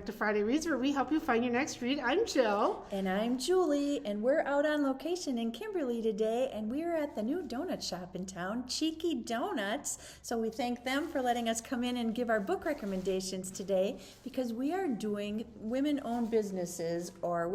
to Friday Reads, where we help you find your next read. I'm Jill. And I'm Julie, and we're out on location in Kimberly today, and we're at the new donut shop in town, Cheeky Doughnuts. So we thank them for letting us come in and give our book recommendations today, because we are doing women-owned businesses or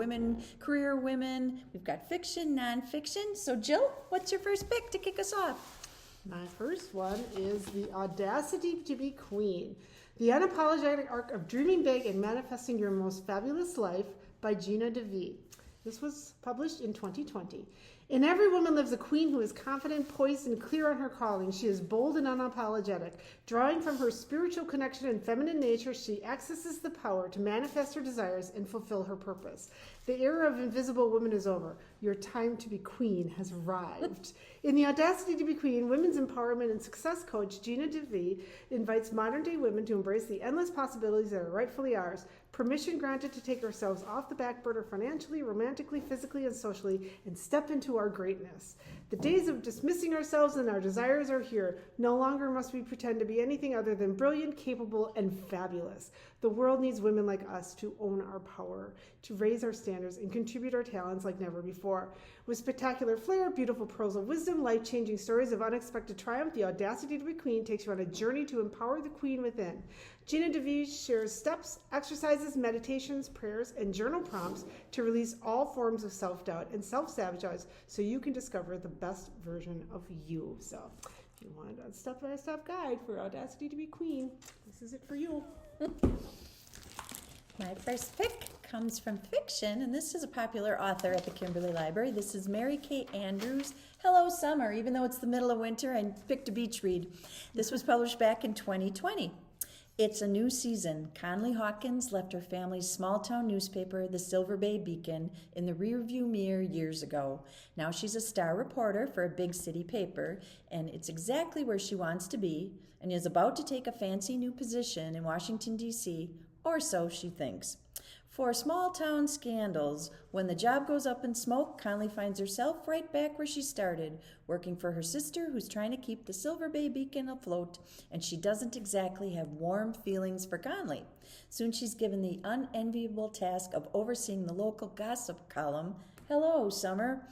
career women. We've got fiction, nonfiction. So Jill, what's your first pick to kick us off? My first one is The Audacity to be Queen, The Unapologetic Arc of Dreaming Big and Manifesting Your Most Fabulous Life by Gina DeVee. This was published in 2020. In every woman lives a queen who is confident, poised, and clear on her calling. She is bold and unapologetic. Drawing from her spiritual connection and feminine nature, she accesses the power to manifest her desires and fulfill her purpose. The era of invisible women is over. Your time to be queen has arrived. In The Audacity to be Queen, women's empowerment and success coach Gina DeVee invites modern-day women to embrace the endless possibilities that are rightfully ours. Permission granted to take ourselves off the back burner financially, romantically, physically, and socially, and step into our greatness. The days of dismissing ourselves and our desires are here. No longer must we pretend to be anything other than brilliant, capable, and fabulous. The world needs women like us to own our power, to raise our standards, and contribute our talents like never before. With spectacular flair, beautiful pearls of wisdom, life-changing stories of unexpected triumph, The Audacity to be Queen takes you on a journey to empower the queen within. Gina DeVee shares steps, exercises, meditations, prayers, and journal prompts to release all forms of self-doubt and self-sabotage so you can discover the best version of you. So if you want a step-by-step guide for Audacity to be Queen, this is it for you. My first pick comes from fiction, and this is a popular author at the Kimberly Library. This is Mary Kay Andrews' Hello Summer. Even though it's the middle of winter, I picked a beach read. This was published back in 2020. It's a new season. Conley Hawkins left her family's small-town newspaper, the Silver Bay Beacon, in the rearview mirror years ago. Now she's a star reporter for a big city paper, and it's exactly where she wants to be, and is about to take a fancy new position in Washington, D.C., or so she thinks. For small-town scandals, when the job goes up in smoke, Conley finds herself right back where she started, working for her sister who's trying to keep the Silver Bay Beacon afloat, and she doesn't exactly have warm feelings for Conley. Soon she's given the unenviable task of overseeing the local gossip column, Hello Summer,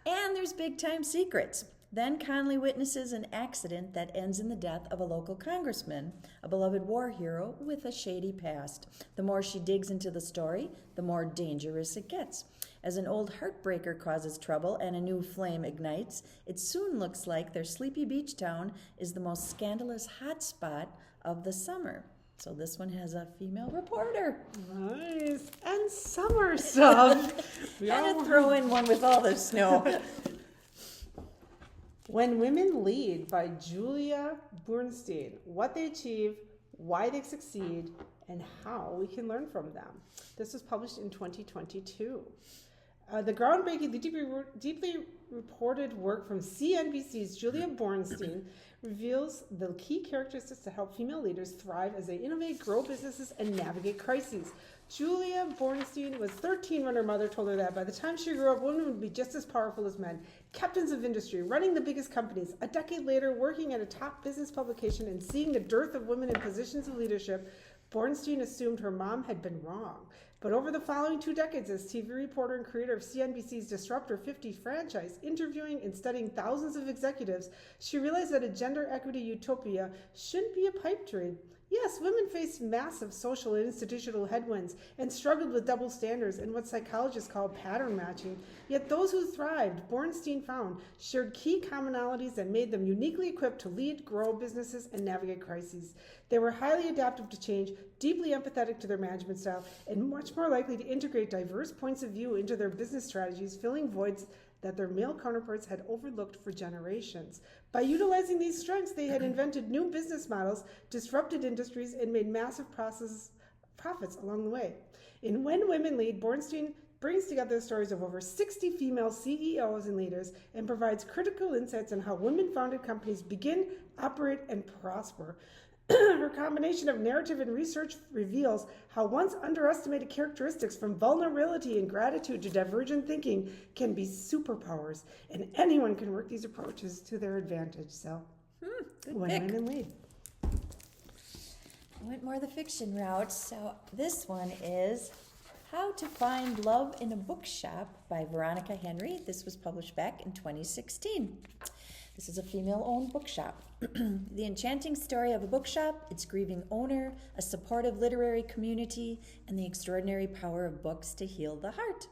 and there's big-time secrets. Then Conley witnesses an accident that ends in the death of a local congressman, a beloved war hero with a shady past. The more she digs into the story, the more dangerous it gets. As an old heartbreaker causes trouble and a new flame ignites, it soon looks like their sleepy beach town is the most scandalous hotspot of the summer. So this one has a female reporter. Nice. And summer stuff. And a throw in one with all the snow. When Women Lead by Julia Bernstein. What they achieve, why they succeed, and how we can learn from them. This was published in 2022. The groundbreaking, deeply reported work from CNBC's Julia Bernstein reveals the key characteristics to help female leaders thrive as they innovate, grow businesses, and navigate crises. Julia Bernstein was 13 when her mother told her that by the time she grew up, women would be just as powerful as men, captains of industry, running the biggest companies. A decade later, working at a top business publication and seeing the dearth of women in positions of leadership, Bernstein assumed her mom had been wrong. But over the following 2 decades as TV reporter and creator of CNBC's Disruptor 50 franchise, interviewing and studying thousands of executives, she realized that a gender equity utopia shouldn't be a pipe dream. Yes, women faced massive social and institutional headwinds and struggled with double standards and what psychologists call pattern matching. Yet those who thrived, Bernstein found, shared key commonalities that made them uniquely equipped to lead, grow businesses, and navigate crises. They were highly adaptive to change, deeply empathetic to their management style, and much more likely to integrate diverse points of view into their business strategies, filling voids that their male counterparts had overlooked for generations. By utilizing these strengths, they had invented new business models, disrupted industries, and made massive profits along the way. In When Women Lead, Bernstein brings together the stories of over 60 female CEOs and leaders and provides critical insights on how women-founded companies begin, operate, and prosper. Her combination of narrative and research reveals how once underestimated characteristics from vulnerability and gratitude to divergent thinking can be superpowers, and anyone can work these approaches to their advantage. So, Good When pick. Women Lead. I went more the fiction route, so this one is How to Find Love in a Bookshop by Veronica Henry. This was published back in 2016. This is a female-owned bookshop. The enchanting story of a bookshop, its grieving owner, a supportive literary community, and the extraordinary power of books to heal the heart.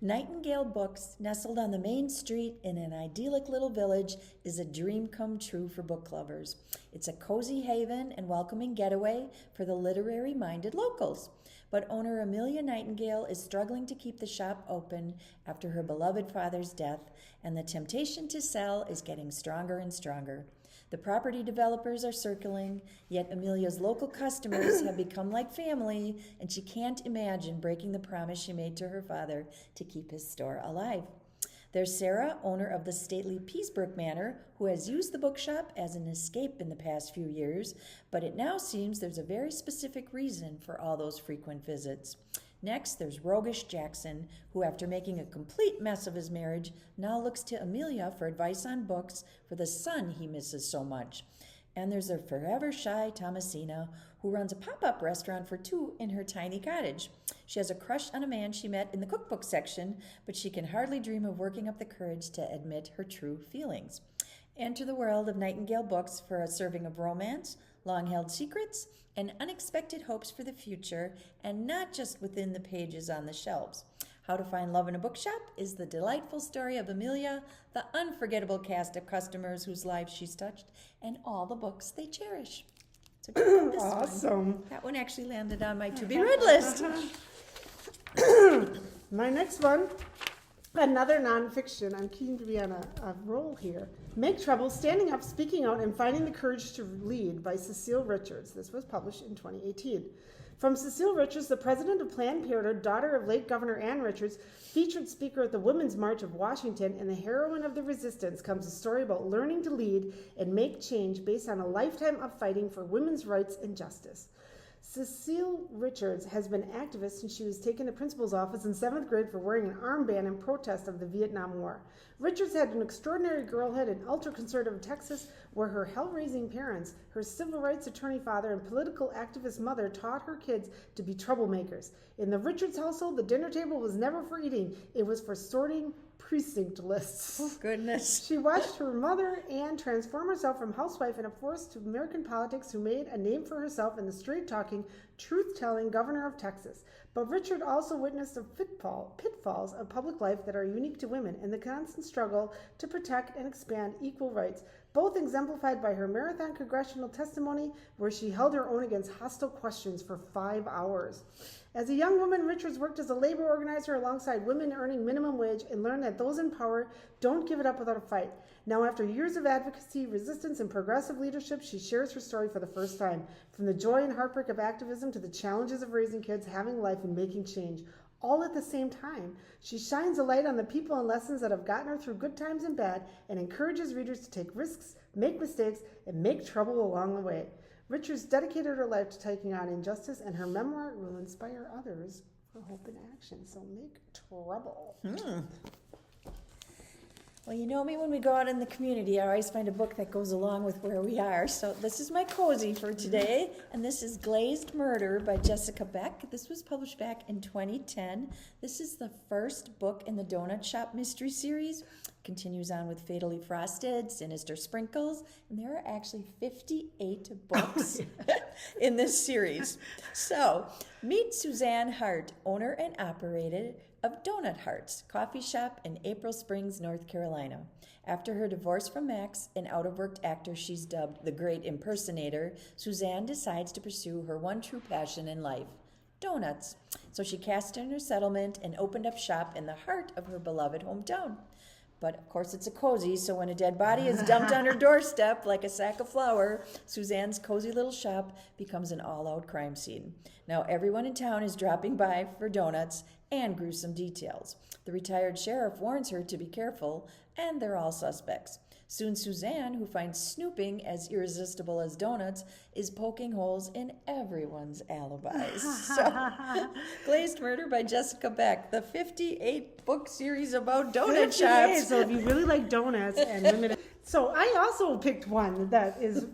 Nightingale Books, nestled on the main street in an idyllic little village, is a dream come true for book lovers. It's a cozy haven and welcoming getaway for the literary-minded locals. But owner Amelia Nightingale is struggling to keep the shop open after her beloved father's death, and the temptation to sell is getting stronger and stronger. The property developers are circling, yet Amelia's local customers have become like family, and she can't imagine breaking the promise she made to her father to keep his store alive. There's Sarah, owner of the stately Peasbrook Manor, who has used the bookshop as an escape in the past few years, but it now seems there's a very specific reason for all those frequent visits. Next, there's roguish Jackson, who, after making a complete mess of his marriage, now looks to Amelia for advice on books for the son he misses so much. And there's a forever shy Thomasina, who runs a pop-up restaurant for two in her tiny cottage. She has a crush on a man she met in the cookbook section, but she can hardly dream of working up the courage to admit her true feelings. Enter the world of Nightingale Books for a serving of romance, long-held secrets, and unexpected hopes for the future, and not just within the pages on the shelves. How to Find Love in a Bookshop is the delightful story of Amelia, the unforgettable cast of customers whose lives she's touched, and all the books they cherish. So this Awesome. one. That one actually landed on my to-be-read list. My next one, another nonfiction. I'm keen to be on a roll here. Make Trouble, Standing Up, Speaking Out, and Finding the Courage to Lead by Cecile Richards. This was published in 2018. From Cecile Richards, the president of Planned Parenthood, daughter of late Governor Ann Richards, featured speaker at the Women's March of Washington, and the heroine of the resistance, comes a story about learning to lead and make change based on a lifetime of fighting for women's rights and justice. Cecile Richards has been activist since she was taken to principal's office in 7th grade for wearing an armband in protest of the Vietnam War. Richards had an extraordinary girlhood in ultra-conservative Texas, where her hell-raising parents, her civil rights attorney father, and political activist mother taught her kids to be troublemakers. In the Richards household, the dinner table was never for eating. It was for sorting precinct lists. Oh, goodness. She watched her mother, Anne, transform herself from housewife and a force to American politics, who made a name for herself in the straight-talking, truth-telling governor of Texas. But Richard also witnessed the pitfalls of public life that are unique to women and the constant struggle to protect and expand equal rights, both exemplified by her marathon congressional testimony, where she held her own against hostile questions for 5 hours. As a young woman, Richards worked as a labor organizer alongside women earning minimum wage and learned that those in power don't give it up without a fight. Now, after years of advocacy, resistance, and progressive leadership, she shares her story for the first time. From the joy and heartbreak of activism to the challenges of raising kids, having life, and making change, all at the same time. She shines a light on the people and lessons that have gotten her through good times and bad, and encourages readers to take risks, make mistakes, and make trouble along the way. Richards dedicated her life to taking on injustice, and her memoir will inspire others for hope and action. So make trouble. Well, you know me, when we go out in the community, I always find a book that goes along with where we are. So this is my cozy for today, and this is Glazed Murder by Jessica Beck. This was published back in 2010. This is the first book in the Donut Shop mystery series. Continues on with Fatally Frosted, Sinister Sprinkles, and there are actually 58 books in this series. So, meet Suzanne Hart, owner and operator of Donut Hearts coffee shop in April Springs, North Carolina. After her divorce from Max, an out-of-work actor she's dubbed the Great Impersonator, Suzanne decides to pursue her one true passion in life, donuts. So she cast in her settlement and opened up shop in the heart of her beloved hometown. But of course it's a cozy, so when a dead body is dumped on her doorstep like a sack of flour, Suzanne's cozy little shop becomes an all-out crime scene. Now everyone in town is dropping by for donuts and gruesome details. The retired sheriff warns her to be careful, and they're all suspects. Soon Suzanne, who finds snooping as irresistible as donuts, is poking holes in everyone's alibis. So, Glazed Murder by Jessica Beck, the 58-book series about donut shops. So if you really like donuts and limited... So I also picked one that is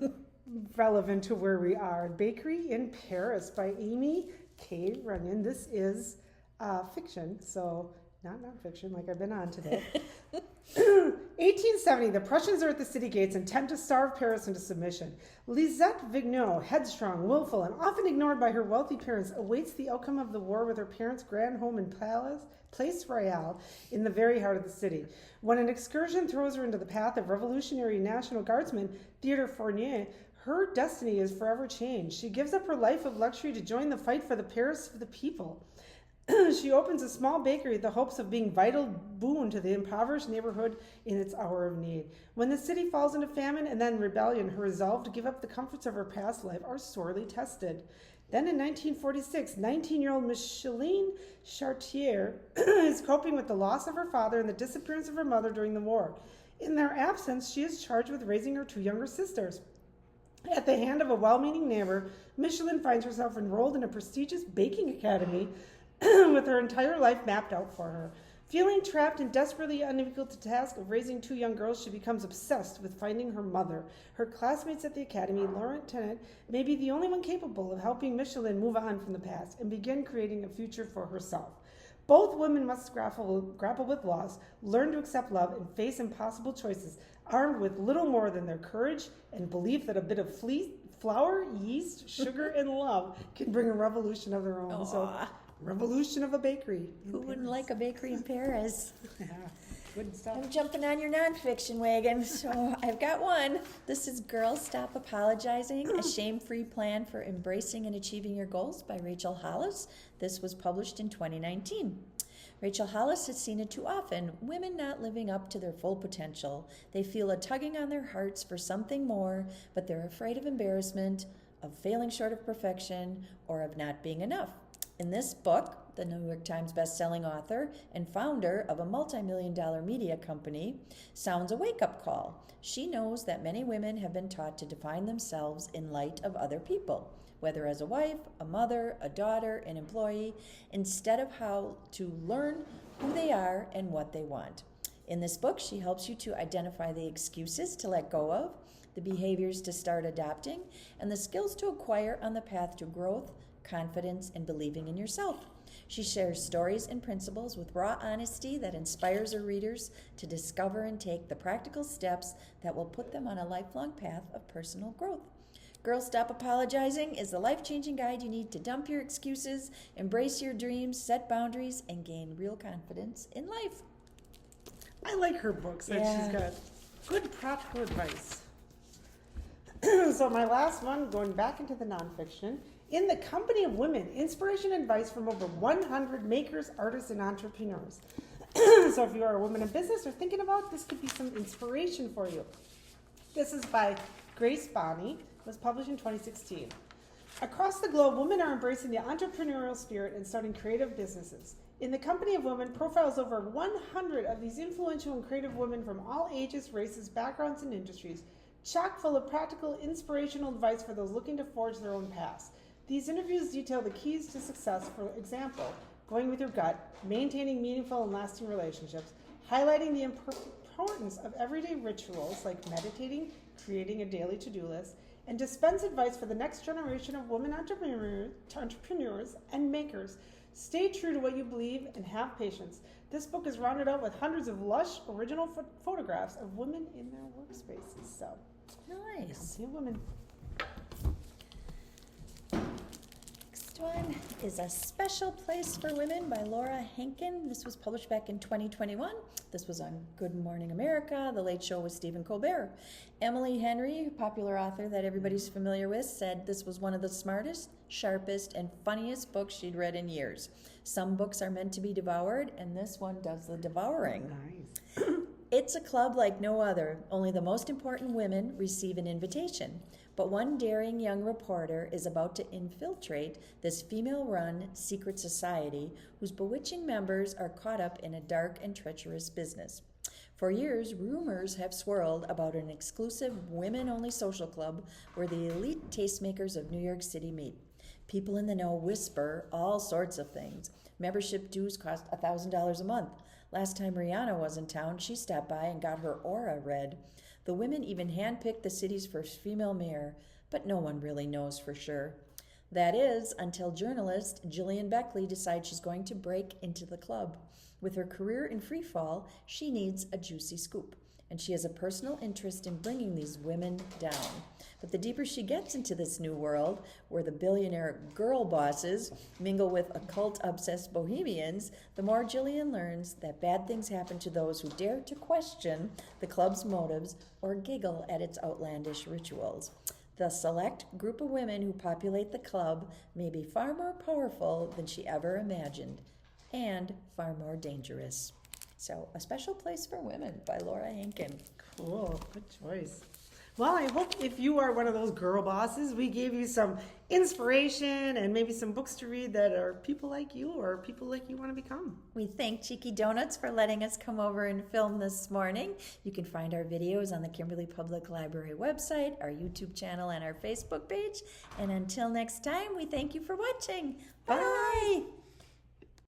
relevant to where we are. Bakery in Paris by Amy K. Runyon. This is fiction, so not nonfiction like I've been on today. 1870, the Prussians are at the city gates and attempt to starve Paris into submission. Lisette Vignot, headstrong, willful, and often ignored by her wealthy parents, awaits the outcome of the war with her parents' grand home in Place Royale in the very heart of the city. When an excursion throws her into the path of Revolutionary National Guardsman Theodore Fournier, her destiny is forever changed. She gives up her life of luxury to join the fight for the Paris of the people. She opens a small bakery with the hopes of being vital boon to the impoverished neighborhood in its hour of need. When the city falls into famine and then rebellion, her resolve to give up the comforts of her past life are sorely tested. Then in 1946, 19-year-old Micheline Chartier is coping with the loss of her father and the disappearance of her mother during the war. In their absence, she is charged with raising her two younger sisters. At the hand of a well-meaning neighbor, Micheline finds herself enrolled in a prestigious baking academy with her entire life mapped out for her. Feeling trapped and desperately unequal to the task of raising two young girls, she becomes obsessed with finding her mother. Her classmates at the academy, Laurent Tennant, may be the only one capable of helping Micheline move on from the past and begin creating a future for herself. Both women must grapple with loss, learn to accept love, and face impossible choices, armed with little more than their courage and belief that a bit of flour, yeast, sugar, and love can bring a revolution of their own. Aww. So, revolution of a bakery. Who wouldn't like a bakery in Paris? Yeah, good stuff. I'm jumping on your nonfiction wagon, so I've got one. This is Girls Stop Apologizing, a shame-free plan for embracing and achieving your goals by Rachel Hollis. This was published in 2019. Rachel Hollis has seen it too often, women not living up to their full potential. They feel a tugging on their hearts for something more, but they're afraid of embarrassment, of failing short of perfection, or of not being enough. In this book, the New York Times best-selling author and founder of a multi-million-dollar media company sounds a wake-up call. She knows that many women have been taught to define themselves in light of other people, whether as a wife, a mother, a daughter, an employee, instead of how to learn who they are and what they want. In this book, she helps you to identify the excuses to let go of, the behaviors to start adopting, and the skills to acquire on the path to growth, confidence, and believing in yourself. She shares stories and principles with raw honesty that inspires her readers to discover and take the practical steps that will put them on a lifelong path of personal growth. Girls Stop Apologizing is the life-changing guide you need to dump your excuses, embrace your dreams, set boundaries, and gain real confidence in life. I like her books. Yeah. She's got good practical advice. So my last one, going back into the nonfiction, In the Company of Women, inspiration and advice from over 100 makers, artists, and entrepreneurs. So if you are a woman in business or thinking about, this could be some inspiration for you. This is by Grace Bonney. It was published in 2016. Across the globe, women are embracing the entrepreneurial spirit and starting creative businesses. In the Company of Women profiles over 100 of these influential and creative women from all ages, races, backgrounds, and industries, chock full of practical, inspirational advice for those looking to forge their own paths. These interviews detail the keys to success, for example, going with your gut, maintaining meaningful and lasting relationships, highlighting the importance of everyday rituals like meditating, creating a daily to-do list, and dispense advice for the next generation of women entrepreneurs and makers. Stay true to what you believe and have patience. This book is rounded out with hundreds of lush, original photographs of women in their workspaces. So, Nice. Company of Women. Next one is A Special Place for Women by Laura Henkin. This was published back in 2021. This was on Good Morning America, The Late Show with Stephen Colbert. Emily Henry, popular author that everybody's familiar with, said this was one of the smartest, sharpest, and funniest books she'd read in years. Some books are meant to be devoured, and this one does the devouring. Nice. It's a club like no other. Only the most important women receive an invitation. But one daring young reporter is about to infiltrate this female-run secret society whose bewitching members are caught up in a dark and treacherous business. For years, rumors have swirled about an exclusive women-only social club where the elite tastemakers of New York City meet. People in the know whisper all sorts of things. Membership dues cost $1,000 a month. Last time Rihanna was in town, she stopped by and got her aura read. The women even handpicked the city's first female mayor, but no one really knows for sure. That is, until journalist Jillian Beckley decides she's going to break into the club. With her career in free fall, she needs a juicy scoop, and she has a personal interest in bringing these women down. But the deeper she gets into this new world, where the billionaire girl bosses mingle with occult-obsessed bohemians, the more Jillian learns that bad things happen to those who dare to question the club's motives or giggle at its outlandish rituals. The select group of women who populate the club may be far more powerful than she ever imagined, and far more dangerous. So, A Special Place for Women by Laura Hankin. Cool, good choice. Well, I hope if you are one of those girl bosses, we gave you some inspiration and maybe some books to read that are people like you or people like you want to become. We thank Cheeky Doughnuts for letting us come over and film this morning. You can find our videos on the Kimberly Public Library website, our YouTube channel, and our Facebook page. And until next time, we thank you for watching. Bye!